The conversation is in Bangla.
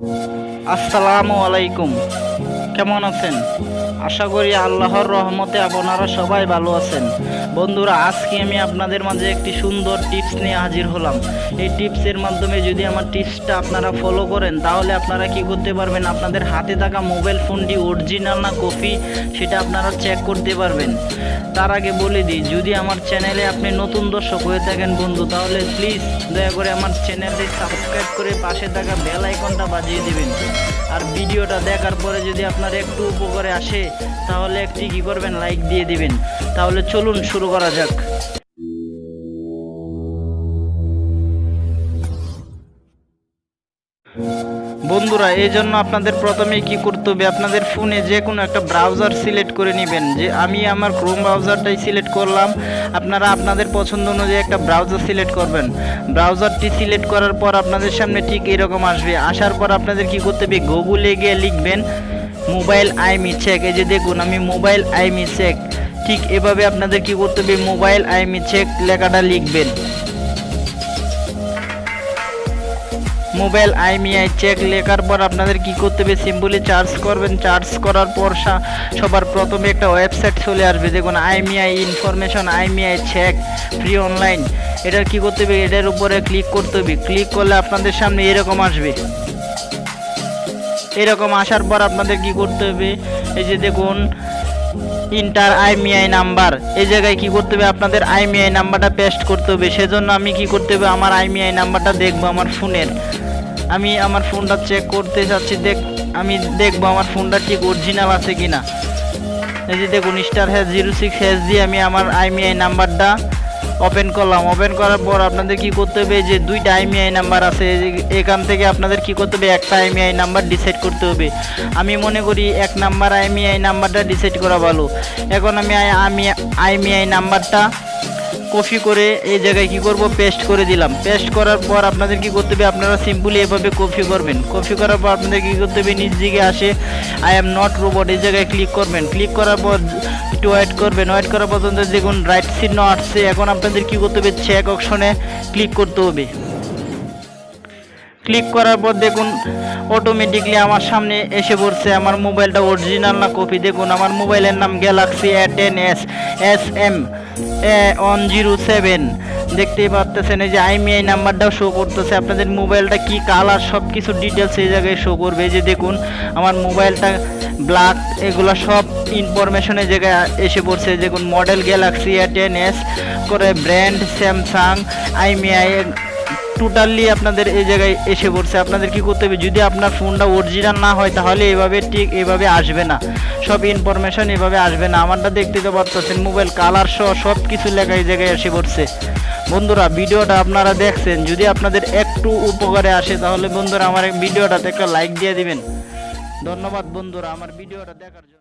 আসসালামু আলাইকুম, কেমন আছেন? আশা করি আল্লাহর রহমতে আপনারা সবাই ভালো আছেন। বন্ধুরা, আজকে আমি আপনাদের মাঝে একটি সুন্দর টিপস নিয়ে হাজির হলাম। এই টিপসের মাধ্যমে যদি আমার টিপসটা আপনারা ফলো করেন, তাহলে আপনারা কি করতে পারবেন, আপনাদের হাতে থাকা মোবাইল ফোনটি অরিজিনাল না কপি সেটা আপনারা চেক করতে পারবেন। তার আগে বলে দিই, যদি আমার চ্যানেলে আপনি নতুন দর্শক হয়ে থাকেন বন্ধু, তাহলে প্লিজ দয়া করে আমার চ্যানেলটি সাবস্ক্রাইব করে পাশে থাকা বেল আইকনটা বাজিয়ে দিবেন। আর ভিডিওটা দেখার পরে যদি আপনার একটু উপকারে আসে, তাহলে একটি কি করবেন, লাইক দিয়ে দিবেন। তাহলে চলুন শুরু করা যাক। বন্ধুরা, এই জন্য আপনাদের প্রথমে কি করতে হবে, আপনাদের ফোনে যে কোনো একটা ব্রাউজার সিলেক্ট করে নেবেন। যে আমি আমার ক্রোম ব্রাউজারটাই সিলেক্ট করলাম, আপনারা আপনাদের পছন্দ অনুযায়ী একটা ব্রাউজার সিলেক্ট করবেন। ব্রাউজারটি সিলেক্ট করার পর আপনাদের সামনে ঠিক এরকম আসবে। আসার পর আপনাদের কি করতে হবে, গুগলে গিয়ে লিখবেন মোবাইল আইমি চেক। এই যে দেখুন, আমি মোবাইল আইমি চেক, ঠিক এভাবে আপনাদের কি করতে হবে, মোবাইল আইমি চেক লেখাটা লিখবেন। মোবাইল আইমিআই চেক লেখার পর আপনাদের কি করতে হবে, সিম্পলি চার্জ করবেন। চার্জ করার পর সবার প্রথমে একটা ওয়েবসাইট চলে আসবে, দেখুন IMEI information, IMEI check free online. এটার কি করতে হবে, এটার উপরে ক্লিক করতে হবে। ক্লিক করলে আপনাদের সামনে এরকম আসবে। এরকম আসার পর আপনাদের কি করতে হবে, এই যে দেখুন ইন্টার আইমিআই নাম্বার, এই জায়গায় কি করতে হবে, আপনাদের আইমিআই নাম্বারটা পেস্ট করতে হবে। সেজন্য আমি কি করতে হবে, আমার আইমিআই নাম্বারটা দেখবো আমার ফোনের। আমি আমার ফোনটা চেক করতে চাচ্ছি, আমি দেখবো আমার ফোনটা ঠিক অরিজিনাল আছে কিনা। এই যে দেখুন *#06# দিয়ে আমি আমার আইমিআই নাম্বারটা ওপেন করলাম। ওপেন করার পর আপনাদের কি করতে হবে, যে দুইটা আইমিআই নাম্বার আছে, এখান থেকে আপনাদের কি করতে হবে, একটা আইমিআই নাম্বার ডিসাইড করতে হবে। আমি মনে করি 1 নাম্বার আইমিআই নাম্বারটা ডিসাইড করা ভালো। এখন আমি আইমিআই নাম্বারটা কপি করে এই জায়গায় কি করব, পেস্ট করে দিলাম। পেস্ট করার পর আপনাদের কি করতে হবে, আপনারা সিম্পলি এভাবে কপি করবেন। কপি করার পর আপনাদের কি করতে হবে, নিচ দিকে আসে আই এম নট রোবট, এই জায়গায় ক্লিক করবেন। ক্লিক করার পর একটু ওয়েট করবেন। ওয়েট করার পর্যন্ত দেখুন রাইট চিহ্ন আসছে। এখন আপনাদের কি করতে হবে, চেক অপশনে ক্লিক করতে হবে। ক্লিক করার পর দেখুন অটোমেটিকলি আমার সামনে এসে পড়ছে আমার মোবাইলটা অরিজিনাল না কপি। দেখুন আমার মোবাইলের নাম গ্যালাক্সি A10s SM107, দেখতেই পাচ্ছেন। এই যে আইমিআই নাম্বারটাও শো করতেছে। আপনাদের মোবাইলটা কি কালার সব কিছু ডিটেলস এই জায়গায় শো করবে। এই যে দেখুন আমার মোবাইলটা ব্ল্যাক, এগুলো সব ইনফরমেশন এই জায়গায় এসে পড়ছে। দেখুন মডেল গ্যালাক্সি A10s করে, ব্র্যান্ড স্যামসাং, আইমিআই টোটালি আপনাদের এই জায়গায় এসে পড়ছে। আপনাদের কি করতে হবে, যদি আপনার ফোনটা অরিজিনাল না হয়, তাহলে এভাবে ঠিক এভাবে আসবে না, সব ইনফরমেশন এভাবে আসবে না। আমারটা দেখতে তো পাচ্ছেন, মোবাইল কালার সহ সব কিছু লেখা এই জায়গায় এসে পড়ছে। বন্ধুরা, ভিডিওটা আপনারা দেখছেন, যদি আপনাদের একটু উপকারে আসে, তাহলে বন্ধুরা আমার ভিডিওটাতে একটা লাইক দিয়ে দিবেন। ধন্যবাদ বন্ধুরা আমার ভিডিওটা দেখার জন্য।